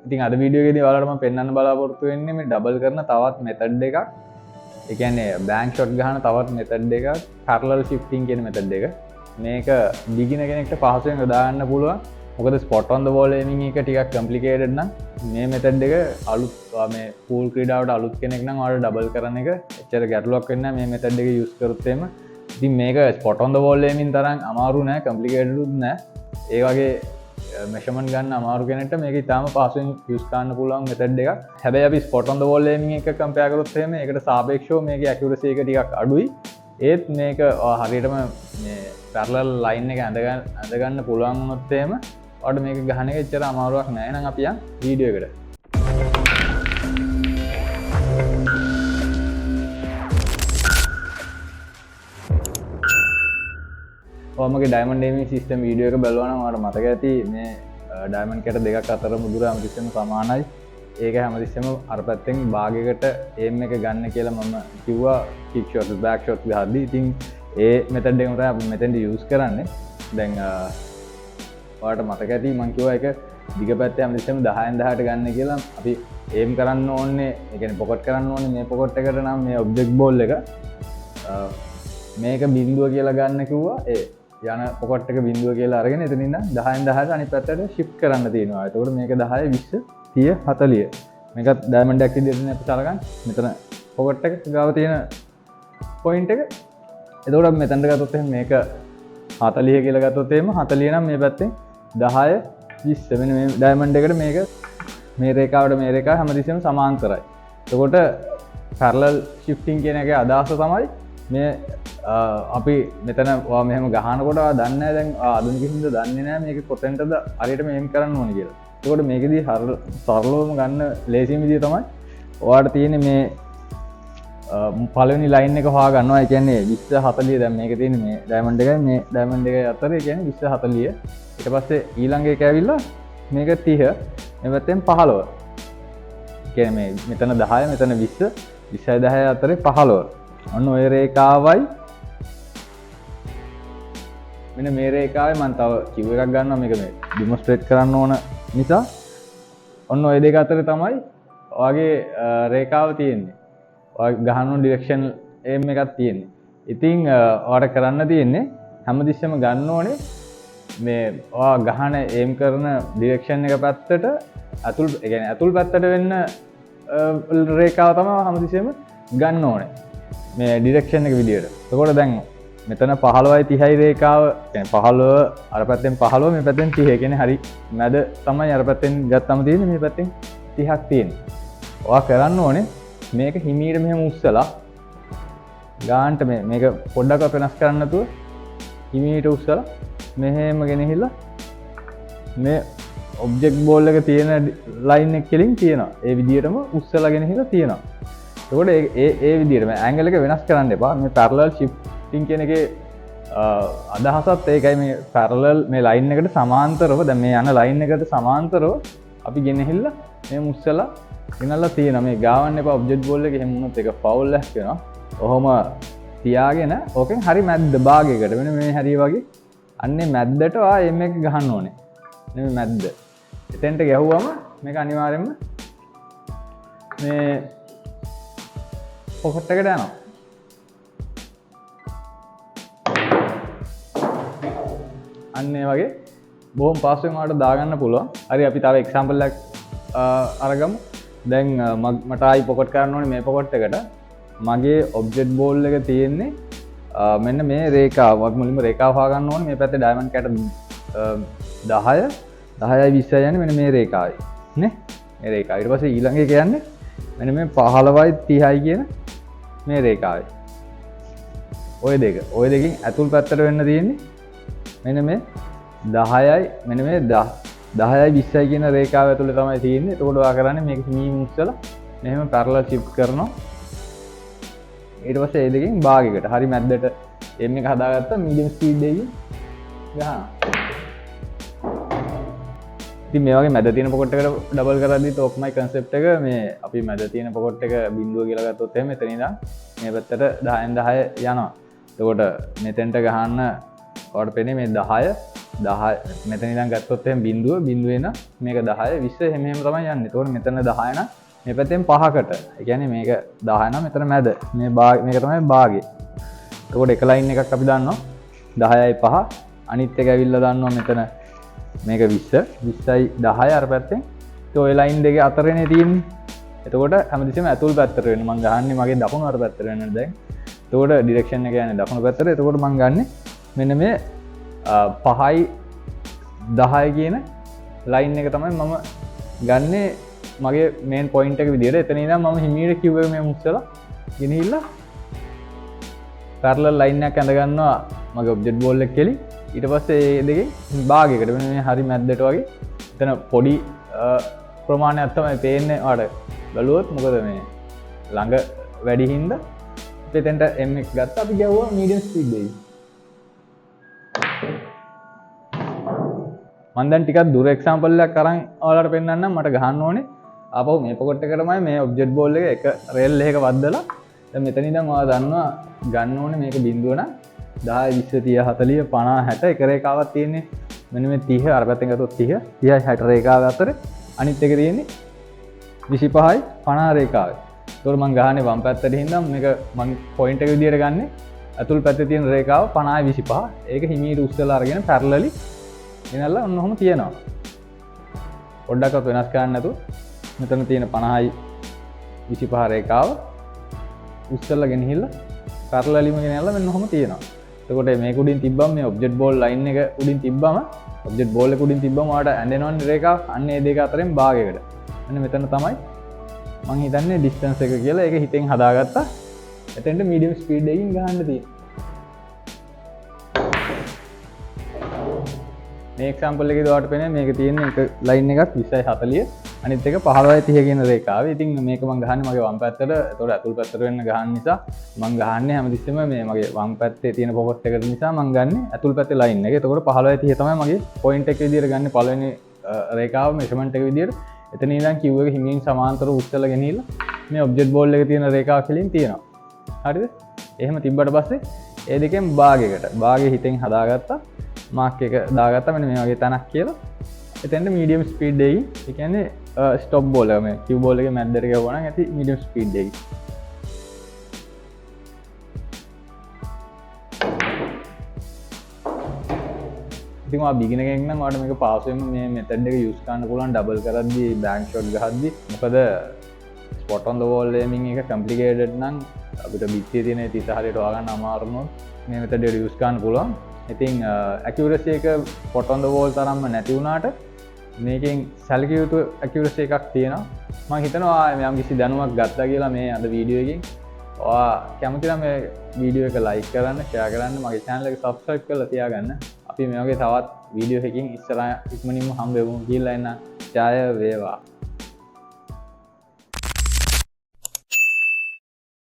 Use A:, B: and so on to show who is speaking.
A: ඉතින් අද වීඩියෝ එකේදී ඔයාලට මම පෙන්වන්න බලාපොරොත්තු වෙන්නේ මේ ඩබල් කරන තවත් මෙතඩ් එකක්. ඒ කියන්නේ බෑන්ක් ෂොට් ගහන තවත් මෙතඩ් එකක් පැරලල් ෂිෆ්ටිං කියන මෙතඩ් එක. මේක බිගිනර් කෙනෙක්ට පහසුවෙන් යොදා ගන්න පුළුවන්. මොකද spot on the wall aiming එක ටිකක් කම්ප්ලිකේටඩ් නම් මේ මෙතඩ් එක අලුත් මේ පූල් ක්‍රීඩාවට අලුත් කෙනෙක් නම් ඔයාලට ඩබල් කරන එක එච්චර ගැටලුවක් වෙන්නේ නැහැ මේ මෙතඩ් එක යූස් කරොත් එහෙම. ඉතින් මේක ස්පොට් ඔන් ද වෝල් ඒමින් තරම් අමාරු නෑ, කම්ප්ලිකේටඩ්ුත් නෑ. ඒ වගේ මෙෂර්මන්ට් ගන්න අමාරු කෙනෙක්ට මේක ඉතාලම පහසුවෙන් යූස් කරන්න පුළුවන් මෙතඩ් එකක්. හැබැයි අපි spot on the wall aiming එක කම්පෙයාර් කරොත් එහෙම ඒකට සාපේක්ෂව මේකේ ඇකියුරසි එක ටිකක් අඩුයි. ඒත් මේක හරියටම මේ පැරලල් ලයින් එක ඇඳගන්න පුළුවන් වුණොත් එහෙම ඔයාලට මේක ගහන එක එච්චර අමාරුවක් නෑ. එහෙනම් අපි යන් වීඩියෝ එකට. මගේ ඩයිමන්ඩ් ඒමින් සිස්ටම් වීඩියෝ එක බලනවා නම් ඔයාලට මතක ඇති මේ ඩයිමන්ඩ් කැට දෙකක් අතර මුදුර හැමතිස්සෙම සමානයි. ඒක හැමතිස්සෙම අර පැත්තෙන් භාගයකට ඒම් එක ගන්න කියලා මම කිව්වා කික් ෂොට් බෑක් ෂොට් ගහද්දි. ඉතින් ඒ මෙතඩ් එක තමයි අපි මෙතෙන්ද යූස් කරන්නේ. දැන් ඔයාලට මතක ඇති මම කිව්වා ඒක දිග පැත්තේ හැමතිස්සෙම 10න් 10ට ගන්න කියලා. අපි ඒම් කරන්න ඕනේ, ඒ කියන්නේ පොකට් කරන්න ඕනේ මේ පොකට් එකට නම් මේ ඔබ්ජෙක්ට් බෝල් එක මේක බිඳුව කියලා ගන්න කිව්වා. ඒ යන පොකට් එක බිඳුව කියලා අරගෙන එතනින් ඉඳන් 10න් 10ට අනිත් පැත්තට shift කරන්න තියෙනවා. එතකොට මේක 10 20 30 40. මේකත් ඩයමන්ඩ් එකක් විදිහට නේ අපි සලකන්නේ. මෙතන පොකට් එක ගාව තියෙන පොයින්ට් එක. එතකොට මෙතනට ගත්තොත් එහෙනම් මේක 40 කියලා ගත්තොත් එහෙම 40 නම් මේ පැත්තෙන් 10 20 මෙන්න මේ ඩයමන්ඩ් එකට මේක මේ රේඛාවට මේ රේඛාව හැමතිස්සෙම සමාන්තරයි. එතකොට parallel shifting කියන එකේ අදහස තමයි මේ අපි මෙතන මෙහෙම ගහනකොට දන්නේ නැහැ දැන් ආධුනික හින්දා දන්නේ නැහැ මේක කොතෙන්ටද හරියට මේම් කරන්න ඕනේ කියලා. එතකොට මේකෙදී සරලවම ගන්න ලේසිම විදිය තමයි ඔයාලට තියෙන්නේ මේ පළවෙනි ලයින් එක හොයා ගන්නවා. ඒ කියන්නේ 20 40 දැන් මේක තියෙන්නේ මේ ඩයමන්ඩ් එකයි මේ ඩයමන්ඩ් එකයි අතර. ඒ කියන්නේ 20 40. ඊට පස්සේ ඊළඟ එක ඇවිල්ලා මේක 30 මේ පැත්තෙන් 15. ඒ කියන්නේ මේ මෙතන 10 මෙතන 20 20 10 අතරේ 15. ඔන්න ඔය රේඛාවයි මෙන්න මේ රේඛාවේ මම තව කිව් එකක් ගන්නවා මේක මේ ඩෙමොන්ස්ට්‍රේට් කරන්න ඕන නිසා. ඔන්න ඔය දෙක අතර තමයි ඔයගේ රේඛාව තියෙන්නේ. ඔය ගහන ඩිරෙක්ෂන් ඒම් එකක් තියෙන්නේ. ඉතින් ඔයාලට කරන්න තියෙන්නේ හැමතිස්සෙම ගන්න ඕනේ මේ ඔයා ගහන ඒම් කරන ඩිරෙක්ෂන් එක පැත්තට අතුල් ඒ කියන්නේ අතුල් පැත්තට වෙන්න රේඛාව තමයි හැමතිස්සෙම ගන්න ඕනේ මේ ඩිරෙක්ෂන් එක විදියට. එතකොට දැන් මෙතන 15යි 30යි රේඛාව කියන්නේ 15 අර පැත්තෙන් 15 මේ පැත්තෙන් 30. කියන්නේ හරි මැද තමයි අර පැත්තෙන් ගත්තම තියෙන්නේ මේ පැත්තෙන් 30ක් තියෙන්නේ. ඔයා කරන්න ඕනේ මේක හිමීට මෙහෙම උස්සලා ගාන්ට මේක පොඩ්ඩක් වෙනස් කරන්න නැතුව හිමීට උස්සලා මෙහෙම ගෙනහිල්ලා මේ ඔබ්ජෙක්ට් බෝල් එක තියෙන ලයින් එක කෙලින් තියෙනවා. ඒ විදිහටම උස්සලා ගෙනහිල්ලා තියෙනවා. එතකොට ඒ විදිහට මේ ඇන්ගල් එක වෙනස් කරන්න එපා. මේ පැරලල් ෂිෆ්ටිං කියන එකේ අදහසත් ඒකයි මේ පැරලල් මේ ලයින් එකට සමාන්තරව දැන් මේ යන ලයින් එකට සමාන්තරව අපි ගෙනහිල්ලා මේ මුස්සලා ගෙනල්ලා තියෙනවා. මේ ගාවන්න එපා ඔබ්ජෙක්ට් බෝල් එක. එහෙම වුණොත් ඒක ෆවුල් එකක් වෙනවා. ඔහොම තියාගෙන ඕකෙන් හරි මැද්ද භාගයකට වෙන මේ හරිය වගේ අන්නේ මැද්දට ආ එම් එක ගහන්න ඕනේ. මේ මැද්ද. එතෙන්ට ගැහුවම මේක අනිවාර්යයෙන්ම මේ පොකට් එකට යනවා. අන්න ඒ වගේ බොහොම පාස්වෙන් ඔයාලට දාගන්න පුළුවන්. හරි අපි තව එක්සැම්පල් එකක් අරගමු. දැන් මට ආයි පොකට් කරන්න ඕනේ මේ පොකට් එකට. මගේ ඔබ්ජෙක්ට් බෝල් එක තියෙන්නේ මෙන්න මේ රේඛාව. අපි මුලින්ම රේඛාව හොයා ගන්න ඕනේ. මේ පැත්තේ ඩයමන්ඩ් කැට 10 10යි 20යි යන්නේ මෙන්න මේ රේඛාවයි. නේ? මේ රේඛාව. ඊට පස්සේ ඊළඟ එක යන්නේ මෙන්න මේ 15යි 30යි කියන මේ රේඛාවයි. ඔය දෙකෙන් ඇතුල් පැත්තට වෙන්න තියෙන්නේ මෙන්න මේ 10යි මෙන්න මේ 10යි 20යි කියන රේඛාව ඇතුලේ තමයි තියෙන්නේ. එතකොට ඔයා කරන්නේ මේක හිමීම උස්සලා මෙහෙම පැරලල් ෂිෆ්ට් කරනවා. ඊට පස්සේ ඒ දෙකෙන් භාගයකට හරි මැද්දට එම් එක හදාගත්තා මීඩියම් ස්පීඩ් එකකින් ගහනවා. ඉතින් මේ වගේ මැද තියෙන පොකට් එකට ඩබල් කරද්දි තෝක්මයි concept එක මේ අපි මැද තියෙන පොකට් එක බිඳුව කියලා ගත්තොත් එහෙම එතන ඉඳන් මේ පැත්තට 10න් 10 යනවා. එතකොට මෙතෙන්ට ගහන්න ඔයාලට පේන්නේ මේ 10 10 මෙතන ඉඳන් ගත්තොත් එහෙනම් බිඳුව බිඳුවේ නම් මේක 10 20 එහෙම එහෙම තමයි යන්නේ. ඒතකොට මෙතන 10 නම් මේ පැත්තෙන් 5කට. ඒ කියන්නේ මේක 10 නම් මෙතන මැද. මේ මේක තමයි භාගය. එතකොට එක ලයින් එකක් අපි දන්නවා 10යි 5. අනිත් එක ඇවිල්ලා දන්නවා මෙතන මේක 20. 20යි 10 අර පැත්තෙන්. ඒ ඔය ලයින් දෙකේ අතරනේ තියෙන්නේ. එතකොට හැමතිස්සෙම ඇතුල් පැත්තට වෙන්න මම ගහන්නේ මගේ දකුණු අර පැත්තට වෙන්න දැන්. එතකොට ඩිරෙක්ෂන් එක යන්නේ දකුණු පැත්තට. එතකොට මම ගන්නෙ මෙන්න මේ 5යි 10 කියන ලයින් එක තමයි මම ගන්නේ මගේ මේන් පොයින්ට් එක විදියට. එතන ඉඳන් මම හිමීට කිව් එක මේ මුස්සලා ගෙනහිල්ලා පැරලල් ලයින් එකක් ඇඳ ගන්නවා මගේ ඔබ්ජෙක්ට් බෝල් එක කෙලි. ඊට පස්සේ මේ දෙකෙන් භාගයකට වෙන මේ හරි මැද්දට වගේ එතන පොඩි ප්‍රමාණයක් තමයි පේන්නේ ඔයාලට. බලුවොත් මොකද මේ ළඟ වැඩි හින්දා එතෙන්ට mx ගත්තා අපි ගැව්වා මීඩියම් ස්පීඩ් එකේ. මම දැන් ටිකක් දුර එක්සැම්පල් එකක් අරන් ඔයාලට පෙන්නන්නම්. මට ගහන්න ඕනේ ආපහු මේ පොකට් එකටමයි මේ ඔබ්ජෙක්ට් බෝල් එක රේල් එකක වද්දලා දැන් මෙතන ඉඳන් ඔයාලා දන්නවා ගන්න ඕනේ මේක බිඳුව නම් 10 20 30 40 50 60 එක රේඛාවක් තියෙන්නේ. මෙන්න මේ 30 අර පැත්තෙන් ගත්තොත් 30 30 60 රේඛාව අතර අනිත් එක තියෙන්නේ 25යි 50 රේඛාවයි. ඒතකොට මම ගහන්නේ වම් පැත්තට හින්දා මේක මම පොයින්ට් එක විදියට ගන්නෙ අතුල් පැත්තේ තියෙන රේඛාව 50යි 25. ඒක හිමීට උස්සලා අරගෙන පැරලලි ගෙනල්ලා ඔන්න ඔහොම තියනවා. පොඩ්ඩක්වත් වෙනස් කරන්න නැතුව මෙතන තියෙන 50යි 25 රේඛාව උස්සලා ගෙනහිල්ලා පැරලලිම ගෙනල්ලා මෙන්න ඔහොම තියනවා. එතකොට මේක උඩින් තිබ්බම මේ ඔබ්ජෙක්ට් බෝල් ලයින් එක උඩින් තිබ්බම ඔබ්ජෙක්ට් බෝල් එක උඩින් තිබ්බම ඔයාලට ඇඳෙනවනේ රේඛාව. අන්න ඒ දෙක අතරින් භාගයකට. මෙන්න මෙතන තමයි මම හිතන්නේ ඩිස්ටන්ස් එක කියලා. ඒක හිතෙන් හදාගත්තා. එතෙන්ට මීඩියම් ස්පීඩ් එකකින් ගහන්න තියෙනවා. මේ එක්සැම්පල් එකේදී ඔයාලට පේන්නේ මේක තියෙන එක ලයින් එකක් 20යි 40 අනිත් එක 15යි 30 කියන රේඛාව. ඉතින් මේක මම ගහන්නේ මගේ වම් පැත්තට. ඒතකොට අතුල් පැත්තට වෙන්න ගහන්න නිසා මම ගහන්නේ හැමතිස්සෙම මේ මගේ වම් පැත්තේ තියෙන පොකට් එකට නිසා මම ගන්නේ අතුල් පැත්තේ ලයින් එක. එතකොට 15යි 30 තමයි මගේ පොයින්ට් එක විදියට ගන්න පළවෙනි රේඛාව මෙෂර්මන්ට් එක විදියට. එතන ඉඳන් කිව් එක හිමින් සමාන්තරව උස්සලා ගෙනිහිල්ලා මේ ඔබ්ජෙක්ට් බෝල් එකේ තියෙන රේඛාව කෙලින් තියෙනවා. හරිද? එහෙම තිබ්බට පස්සේ ඒ දෙකෙන් භාගයකට භාගය හිතෙන් හදාගත්තා. මාක් එක දාගත්තා මෙන්න මේ වගේ තැනක් කියලා. එතෙන්ට මීඩියම් ස්පීඩ් එකකින් ඒ කියන්නේ ස්ටොප් බෝල් එක මේ කිව් බෝල් එකේ මැද්දට ගවුවා නම් ඇති මීඩියම් ස්පීඩ් එකකින්. ඉතින් ඔයා බිගිනර් කෙනෙක් නම් ඔයාලට මේක පාසුවෙන්ම මේ මෙතඩ් එක යූස් කරන්න පුළුවන් ඩබල් කරද්දී බෑන්ක් ෂොට් ගහද්දී. මොකද spot on the wall aiming එක කම්ප්ලිකේටඩ් නම් අපිට බිත්තියේ තියෙන 30 හරියට හොයාගන්න අමාරු වුණොත් මේ මෙතඩ් එක යූස් කරන්න පුළුවන්. ඉතින් ඇකියුරසි එක ස්පොට් ඔන් ද වෝල් තරම්ම නැති වුණාට මේකෙන් සැලකිය යුතු ඇකියුරසි එකක් තියෙනවා. මම හිතනවා මම කිසි දැනුමක් ගත්තා කියලා මේ අද වීඩියෝ එකෙන්. ඔයා කැමති නම් මේ වීඩියෝ එක ලයික් කරන්න, ෂෙයා කරන්න, මගේ channel එක subscribe කරලා තියාගන්න. අපි මේ වගේ තවත් වීඩියෝ එකකින් ඉස්සරහ ඉක්මනින්ම හම්බ වෙමු කියලා එන්න. ජය වේවා.